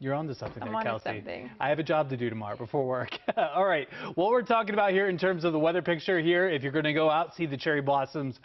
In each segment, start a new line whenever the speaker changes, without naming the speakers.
You're on to something there,
I'm on to
Kelsey.
something.
I have a job to do tomorrow before work. All right, what we're talking about here in terms of the weather picture here, if you're going to go out, see the cherry blossoms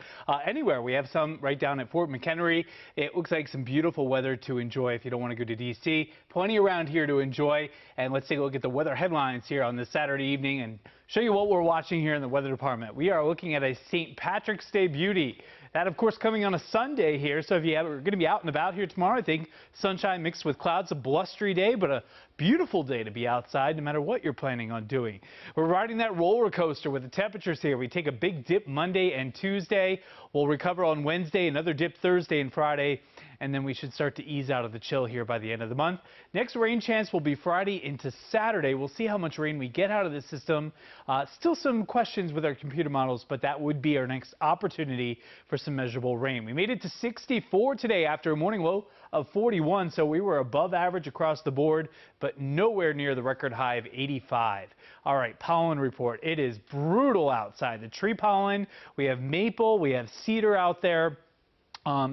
anywhere. We have some right down at Fort McHenry. It looks like some beautiful weather to enjoy if you don't want to go to D.C. Plenty around here to enjoy. And let's take a look at the weather headlines here on this Saturday evening and show you what we're watching here in the weather department. We are looking at a St. Patrick's Day beauty. That, of course, coming on a Sunday here. So if you are going to be out and about here tomorrow, I think sunshine mixed with clouds, a blustery day, but a beautiful day to be outside no matter what you're planning on doing. We're riding that roller coaster with the temperatures here. We take a big dip Monday and Tuesday. We'll recover on Wednesday, another dip Thursday and Friday, and then we should start to ease out of the chill here by the end of the month. Next rain chance will be Friday into Saturday. We'll see how much rain we get out of the system. Still some questions with our computer models, but that would be our next opportunity for some measurable rain. We made it to 64 today after a morning low of 41, so we were above average across the board, but nowhere near the record high of 85. All right, pollen report. It is brutal outside. The tree pollen, we have maple, we have cedar out there.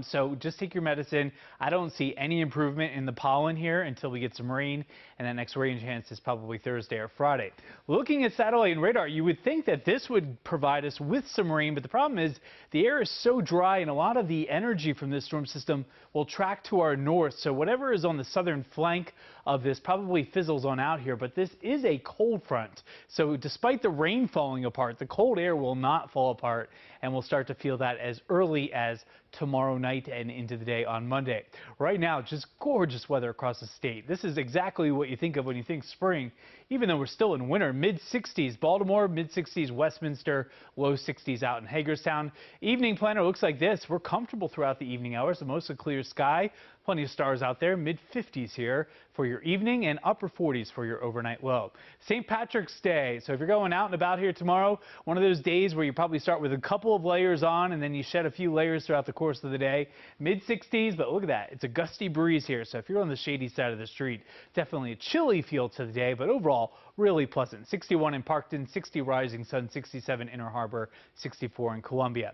So just take your medicine. I don't see any improvement in the pollen here until we get some rain, and that next rain chance is probably Thursday or Friday. Looking at satellite and radar, you would think that this would provide us with some rain, but the problem is the air is so dry and a lot of the energy from this storm system will track to our north. So whatever is on the southern flank of this probably fizzles on out here, but this is a cold front. So despite the rain falling apart, the cold air will not fall apart, and we'll start to feel that as early as tomorrow night and into the day on Monday. Right now, just gorgeous weather across the state. This is exactly what you think of when you think spring, even though we're still in winter. Mid-60s Baltimore, mid-60s Westminster, low 60s out in Hagerstown. Evening planner looks like this. We're comfortable throughout the evening hours, mostly clear sky. Plenty of stars out there, mid-50s here for your evening and upper 40s for your overnight low. St. Patrick's Day. So if you're going out and about here tomorrow, one of those days where you probably start with a couple of layers on and then you shed a few layers throughout the course of the day. Mid-60s, but look at that. It's a gusty breeze here. So if you're on the shady side of the street, definitely a chilly feel to the day, but overall, really pleasant. 61 in Parkton, 60 Rising Sun, 67 Inner Harbor, 64 in Columbia.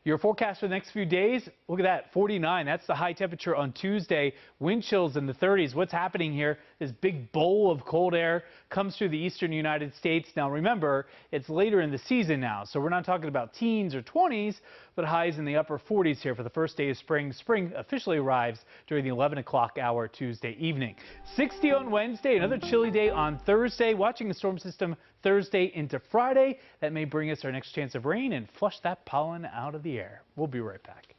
Your forecast for the next few days, look at that, 49. That's the high temperature on Tuesday. Wind chills in the 30s. What's happening here? This big bowl of cold air comes through the eastern United States. Now remember, it's later in the season now, so we're not talking about teens or 20s, but highs in the upper 40s here for the first day of spring. Spring officially arrives during the 11 o'clock hour Tuesday evening. 60 on Wednesday, another chilly day on Thursday. Watching the storm system Thursday into Friday. That may bring us our next chance of rain and flush that pollen out of the air. We'll be right back.